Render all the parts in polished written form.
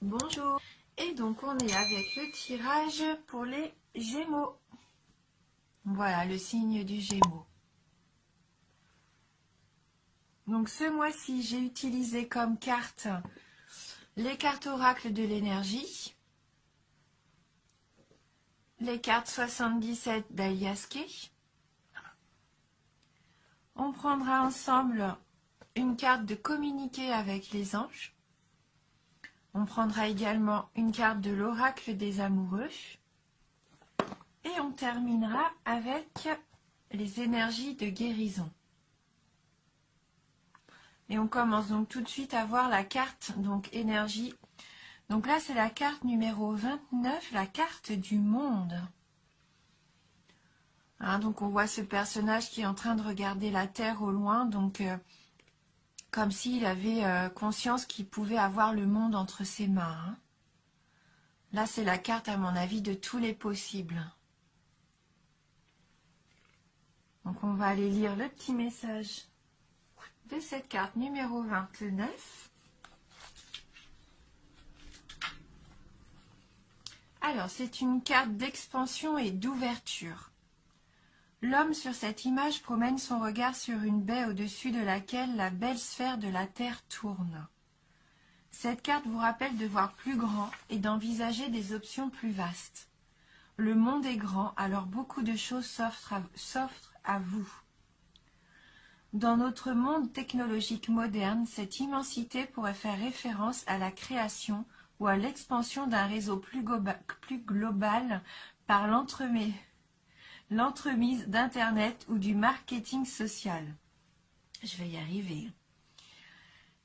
Bonjour. Et donc on est avec le tirage pour les Gémeaux. Voilà le signe du Gémeaux. Donc ce mois-ci, j'ai utilisé comme carte les cartes oracles de l'énergie, les cartes 77 d'Aliaské. On prendra ensemble une carte de communiquer avec les anges. On prendra également une carte de l'oracle des amoureux. Et on terminera avec les énergies de guérison. Et on commence donc tout de suite à voir la carte, donc énergie. Donc là, c'est la carte numéro 29, la carte du monde. Hein, donc on voit ce personnage qui est en train de regarder la Terre au loin, donc comme s'il avait conscience qu'il pouvait avoir le monde entre ses mains. Hein. Là, c'est la carte, à mon avis, de tous les possibles. Donc on va aller lire le petit message de cette carte numéro 29. Alors, c'est une carte d'expansion et d'ouverture. L'homme sur cette image promène son regard sur une baie au-dessus de laquelle la belle sphère de la Terre tourne. Cette carte vous rappelle de voir plus grand et d'envisager des options plus vastes. Le monde est grand, alors beaucoup de choses s'offrent à vous. Dans notre monde technologique moderne, cette immensité pourrait faire référence à la création ou à l'expansion d'un réseau plus global par l'entremise d'Internet ou du marketing social. Je vais y arriver.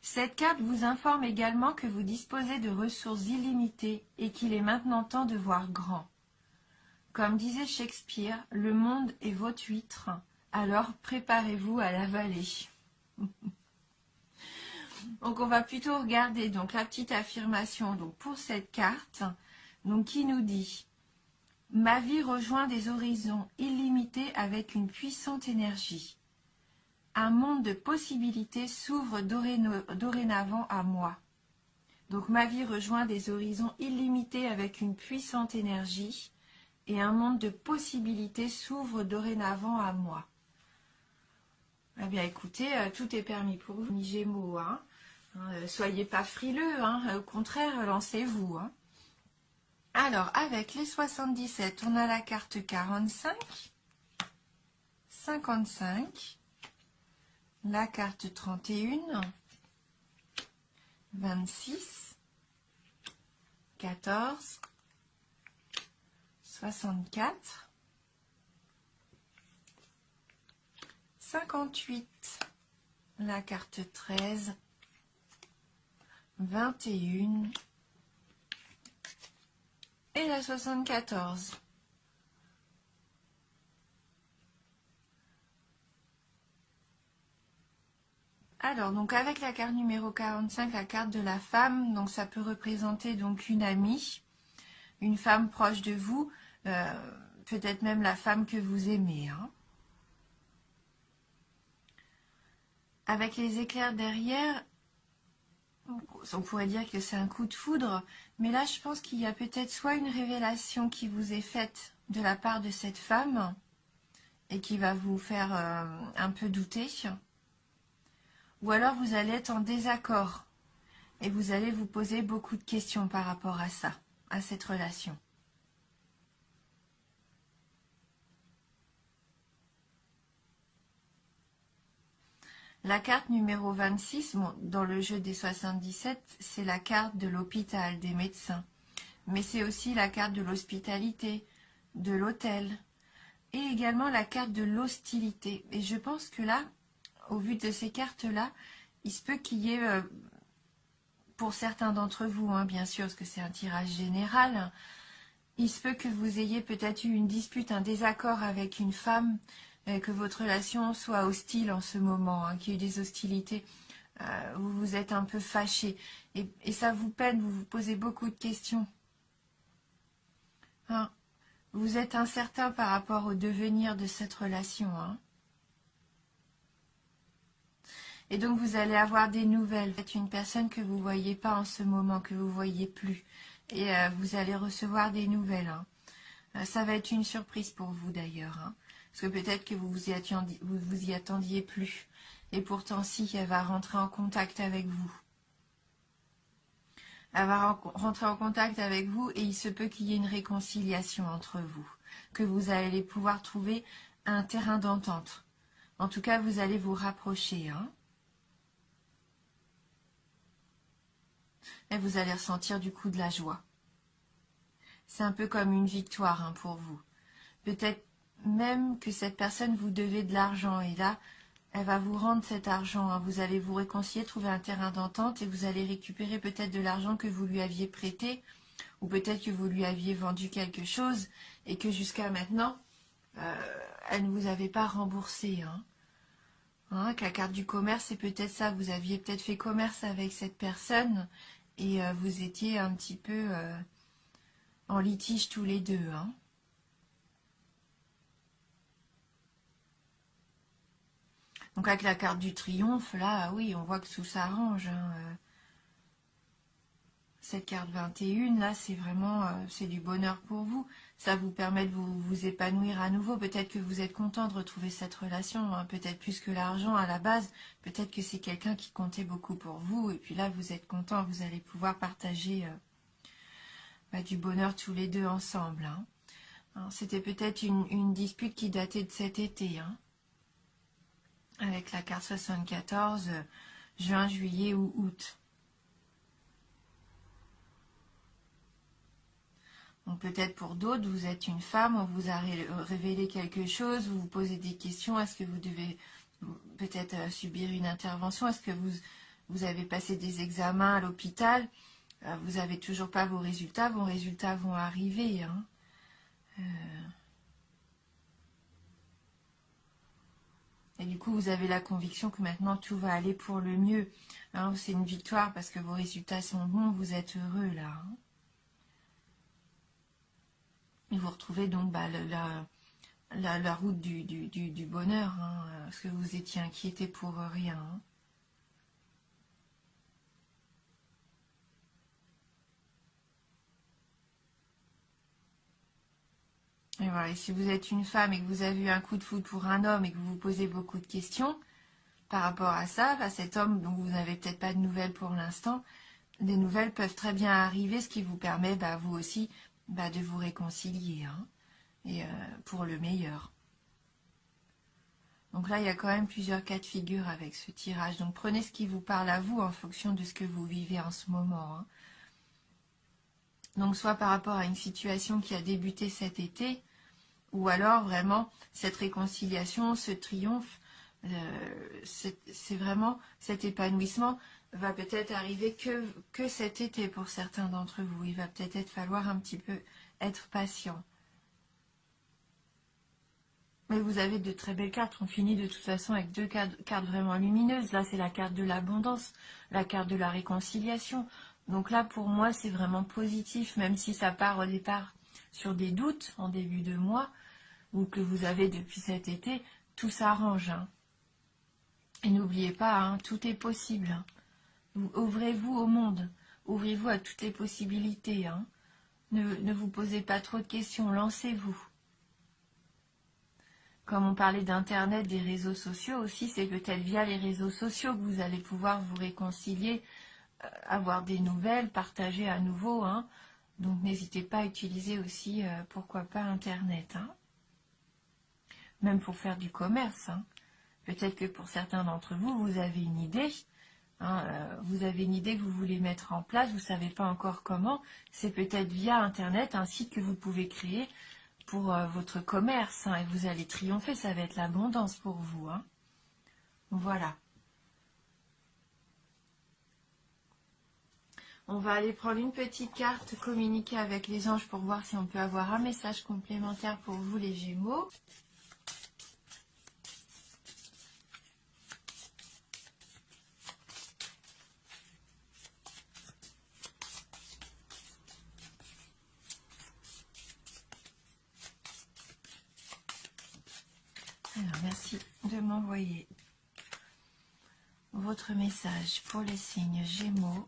Cette carte vous informe également que vous disposez de ressources illimitées et qu'il est maintenant temps de voir grand. Comme disait Shakespeare, le monde est votre huître, alors préparez-vous à l'avaler. Donc on va plutôt regarder donc la petite affirmation donc pour cette carte donc qui nous dit: ma vie rejoint des horizons illimités avec une puissante énergie. Un monde de possibilités s'ouvre dorénavant à moi. Donc ma vie rejoint des horizons illimités avec une puissante énergie et un monde de possibilités s'ouvre dorénavant à moi. Eh bien écoutez, tout est permis pour vous, Gémeaux, hein. Soyez pas frileux, hein. Au contraire, lancez-vous. Hein. Alors, avec les 77, on a la carte 45, 55, la carte 31, 26, 14, 64, 58, la carte 13, 21 et la 74. Alors, donc avec la carte numéro 45, la carte de la femme, donc ça peut représenter donc une amie, une femme proche de vous, peut-être même la femme que vous aimez. Hein. Avec les éclairs derrière, on pourrait dire que c'est un coup de foudre, mais là je pense qu'il y a peut-être soit une révélation qui vous est faite de la part de cette femme et qui va vous faire un peu douter, ou alors vous allez être en désaccord et vous allez vous poser beaucoup de questions par rapport à ça, à cette relation. La carte numéro 26, bon, dans le jeu des 77, c'est la carte de l'hôpital, des médecins. Mais c'est aussi la carte de l'hospitalité, de l'hôtel. Et également la carte de l'hostilité. Et je pense que là, au vu de ces cartes-là, il se peut qu'il y ait, pour certains d'entre vous, hein, bien sûr, parce que c'est un tirage général, il se peut que vous ayez peut-être eu une dispute, un désaccord avec une femme, que votre relation soit hostile en ce moment, hein, qu'il y ait eu des hostilités, vous vous êtes un peu fâché et ça vous peine, vous vous posez beaucoup de questions. Hein, vous êtes incertain par rapport au devenir de cette relation. Hein. Et donc vous allez avoir des nouvelles. Vous êtes une personne que vous ne voyez pas en ce moment, que vous ne voyez plus. Et vous allez recevoir des nouvelles. Hein. Ça va être une surprise pour vous d'ailleurs. Hein. Parce que peut-être que vous y attendiez plus. Et pourtant si, elle va rentrer en contact avec vous. Elle va rentrer en contact avec vous et il se peut qu'il y ait une réconciliation entre vous. Que vous allez pouvoir trouver un terrain d'entente. En tout cas, vous allez vous rapprocher. Hein. Et vous allez ressentir du coup de la joie. C'est un peu comme une victoire hein, pour vous. Peut-être même que cette personne vous devait de l'argent et là, elle va vous rendre cet argent. Hein. Vous allez vous réconcilier, trouver un terrain d'entente et vous allez récupérer peut-être de l'argent que vous lui aviez prêté ou peut-être que vous lui aviez vendu quelque chose et que jusqu'à maintenant, elle ne vous avait pas remboursé. Hein. Hein, que la carte du commerce, c'est peut-être ça. Vous aviez peut-être fait commerce avec cette personne et vous étiez un petit peu en litige tous les deux. Hein. Donc avec la carte du triomphe, là, oui, on voit que tout s'arrange. Hein. Cette carte 21, là, c'est vraiment c'est du bonheur pour vous. Ça vous permet de vous épanouir à nouveau. Peut-être que vous êtes content de retrouver cette relation, hein. Peut-être plus que l'argent à la base. Peut-être que c'est quelqu'un qui comptait beaucoup pour vous. Et puis là, vous êtes content, vous allez pouvoir partager du bonheur tous les deux ensemble. Hein. C'était peut-être une dispute qui datait de cet été. Hein. Avec la carte 74, juin, juillet ou août. Donc peut-être pour d'autres, vous êtes une femme, on vous a révélé quelque chose, vous vous posez des questions, est-ce que vous devez peut-être subir une intervention, est-ce que vous avez passé des examens à l'hôpital, vous n'avez toujours pas vos résultats vont arriver. Hein. Et du coup, vous avez la conviction que maintenant tout va aller pour le mieux. Hein, c'est une victoire parce que vos résultats sont bons, vous êtes heureux là. Hein. Et vous retrouvez donc la route du bonheur, hein, parce que vous étiez inquiété pour rien. Hein. Et voilà, et si vous êtes une femme et que vous avez eu un coup de foudre pour un homme et que vous vous posez beaucoup de questions par rapport à ça, cet homme dont vous n'avez peut-être pas de nouvelles pour l'instant, des nouvelles peuvent très bien arriver, ce qui vous permet, vous aussi, de vous réconcilier, hein, et pour le meilleur. Donc là, il y a quand même plusieurs cas de figure avec ce tirage. Donc prenez ce qui vous parle à vous en fonction de ce que vous vivez en ce moment. Hein. Donc soit par rapport à une situation qui a débuté cet été, ou alors vraiment cette réconciliation, ce triomphe, c'est vraiment cet épanouissement va peut-être arriver que cet été pour certains d'entre vous. Il va peut-être falloir un petit peu être patient. Mais vous avez de très belles cartes. On finit de toute façon avec deux cartes vraiment lumineuses. Là, c'est la carte de l'abondance, la carte de la réconciliation. Donc là, pour moi, c'est vraiment positif, même si ça part au départ sur des doutes en début de mois, ou que vous avez depuis cet été, tout s'arrange. Hein. Et n'oubliez pas, hein, tout est possible. Hein. Ouvrez-vous au monde. Ouvrez-vous à toutes les possibilités. Hein. Ne vous posez pas trop de questions. Lancez-vous. Comme on parlait d'Internet, des réseaux sociaux aussi, c'est peut-être via les réseaux sociaux que vous allez pouvoir vous réconcilier, avoir des nouvelles, partager à nouveau. Hein. Donc n'hésitez pas à utiliser aussi, pourquoi pas, Internet. Hein. Même pour faire du commerce. Hein. Peut-être que pour certains d'entre vous, vous avez une idée. Hein, vous avez une idée que vous voulez mettre en place, vous ne savez pas encore comment. C'est peut-être via Internet un site que vous pouvez créer pour votre commerce. Hein, et vous allez triompher, ça va être l'abondance pour vous. Hein. Voilà. On va aller prendre une petite carte, communiquer avec les anges pour voir si on peut avoir un message complémentaire pour vous les Gémeaux. Alors, merci de m'envoyer votre message pour les signes Gémeaux.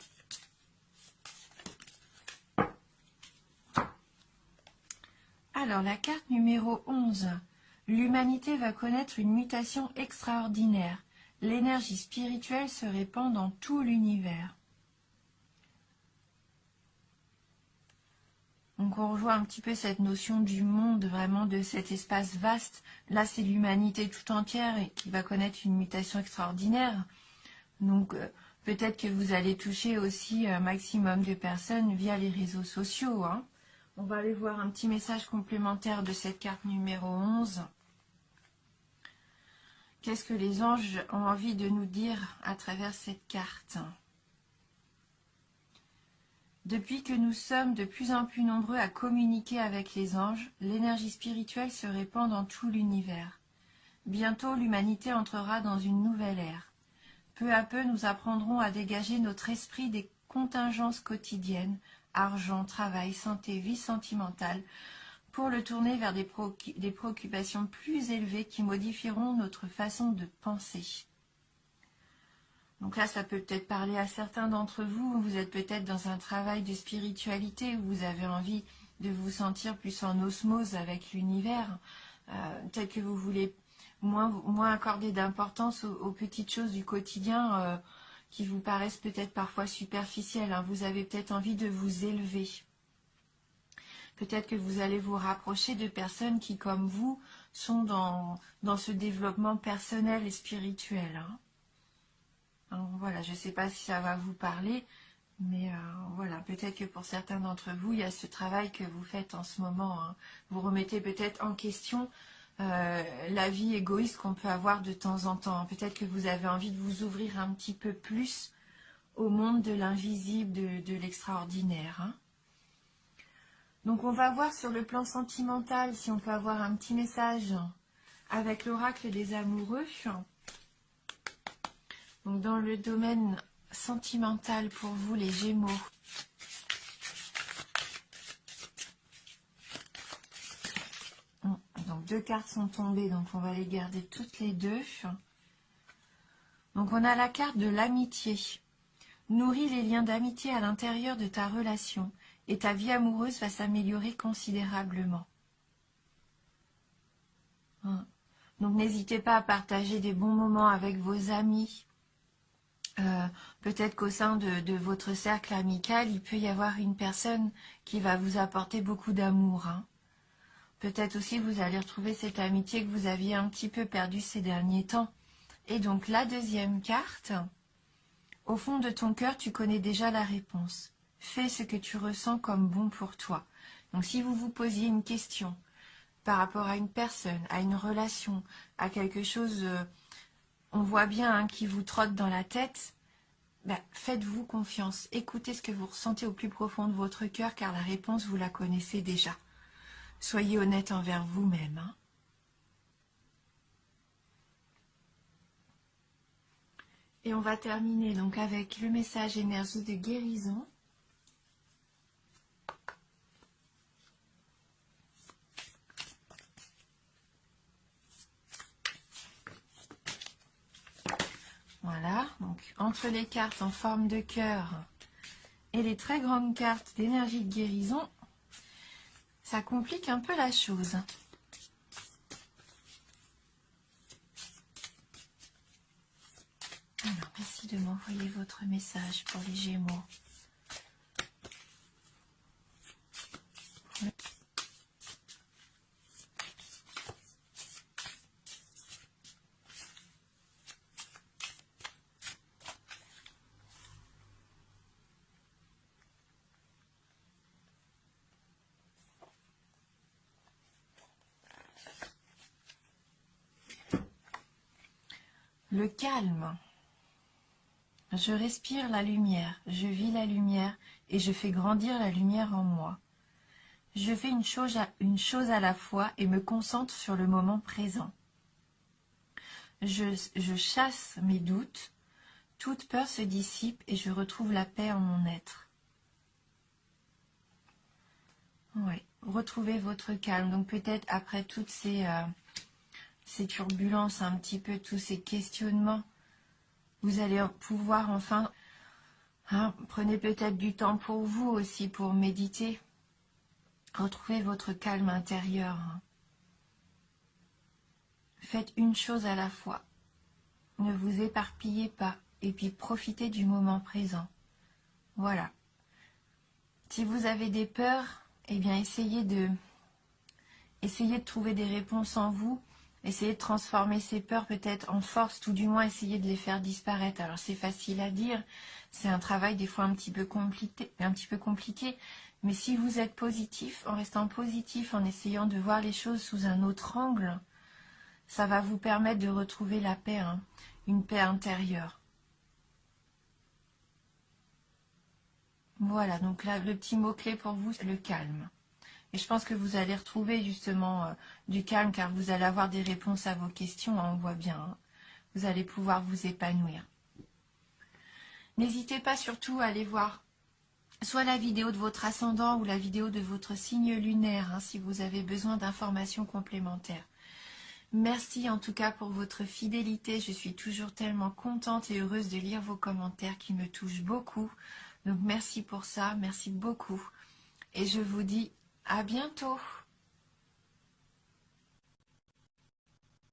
Alors, la carte numéro 11. L'humanité va connaître une mutation extraordinaire. L'énergie spirituelle se répand dans tout l'univers. Donc on revoit un petit peu cette notion du monde, vraiment de cet espace vaste. Là, c'est l'humanité tout entière qui va connaître une mutation extraordinaire. Donc peut-être que vous allez toucher aussi un maximum de personnes via les réseaux sociaux. Hein. On va aller voir un petit message complémentaire de cette carte numéro 11. Qu'est-ce que les anges ont envie de nous dire à travers cette carte ? Depuis que nous sommes de plus en plus nombreux à communiquer avec les anges, l'énergie spirituelle se répand dans tout l'univers. Bientôt, l'humanité entrera dans une nouvelle ère. Peu à peu, nous apprendrons à dégager notre esprit des contingences quotidiennes, argent, travail, santé, vie sentimentale, pour le tourner vers des préoccupations plus élevées qui modifieront notre façon de penser. Donc là, ça peut peut-être parler à certains d'entre vous. Vous êtes peut-être dans un travail de spiritualité où vous avez envie de vous sentir plus en osmose avec l'univers. Peut-être que vous voulez moins accorder d'importance aux petites choses du quotidien qui vous paraissent peut-être parfois superficielles. Hein. Vous avez peut-être envie de vous élever. Peut-être que vous allez vous rapprocher de personnes qui, comme vous, sont dans ce développement personnel et spirituel. Hein. Alors, voilà, je ne sais pas si ça va vous parler, mais voilà, peut-être que pour certains d'entre vous, il y a ce travail que vous faites en ce moment. Hein. Vous remettez peut-être en question la vie égoïste qu'on peut avoir de temps en temps. Peut-être que vous avez envie de vous ouvrir un petit peu plus au monde de l'invisible, de l'extraordinaire. Hein. Donc on va voir sur le plan sentimental si on peut avoir un petit message avec l'oracle des amoureux. Donc dans le domaine sentimental pour vous les Gémeaux. Donc 2 cartes sont tombées, donc on va les garder toutes les 2. Donc on a la carte de l'amitié. Nourris les liens d'amitié à l'intérieur de ta relation et ta vie amoureuse va s'améliorer considérablement. Donc n'hésitez pas à partager des bons moments avec vos amis. Peut-être qu'au sein de votre cercle amical, il peut y avoir une personne qui va vous apporter beaucoup d'amour. Hein. Peut-être aussi vous allez retrouver cette amitié que vous aviez un petit peu perdue ces derniers temps. Et donc la deuxième carte, au fond de ton cœur, tu connais déjà la réponse. Fais ce que tu ressens comme bon pour toi. Donc si vous vous posiez une question par rapport à une personne, à une relation, à quelque chose, on voit bien hein, qui vous trotte dans la tête, faites-vous confiance. Écoutez ce que vous ressentez au plus profond de votre cœur car la réponse, vous la connaissez déjà. Soyez honnête envers vous-même. Hein. Et on va terminer donc avec le message énergie de guérison. Voilà, donc entre les cartes en forme de cœur et les très grandes cartes d'énergie de guérison, ça complique un peu la chose. Alors, merci de m'envoyer votre message pour les Gémeaux. Le calme. Je respire la lumière, je vis la lumière et je fais grandir la lumière en moi. Je fais une chose à la fois et me concentre sur le moment présent. Je chasse mes doutes, toute peur se dissipe et je retrouve la paix en mon être. Oui, retrouvez votre calme. Donc peut-être après toutes ces turbulences, un petit peu tous ces questionnements, Vous allez pouvoir enfin, hein, prenez peut-être du temps pour vous aussi, pour méditer. Retrouvez votre calme intérieur. Hein. Faites une chose à la fois. Ne vous éparpillez pas. Et puis profitez du moment présent. Voilà. Si vous avez des peurs, eh bien essayez de trouver des réponses en vous. Essayez de transformer ces peurs peut-être en force, tout du moins essayez de les faire disparaître. Alors c'est facile à dire, c'est un travail des fois un petit peu compliqué, mais si vous êtes positif, en restant positif, en essayant de voir les choses sous un autre angle, ça va vous permettre de retrouver la paix, hein, une paix intérieure. Voilà, donc là, le petit mot-clé pour vous, c'est le calme. Et je pense que vous allez retrouver justement du calme, car vous allez avoir des réponses à vos questions, hein, on voit bien. Hein. Vous allez pouvoir vous épanouir. N'hésitez pas surtout à aller voir soit la vidéo de votre ascendant ou la vidéo de votre signe lunaire, hein, si vous avez besoin d'informations complémentaires. Merci en tout cas pour votre fidélité. Je suis toujours tellement contente et heureuse de lire vos commentaires qui me touchent beaucoup. Donc merci pour ça, merci beaucoup. Et je vous dis à bientôt.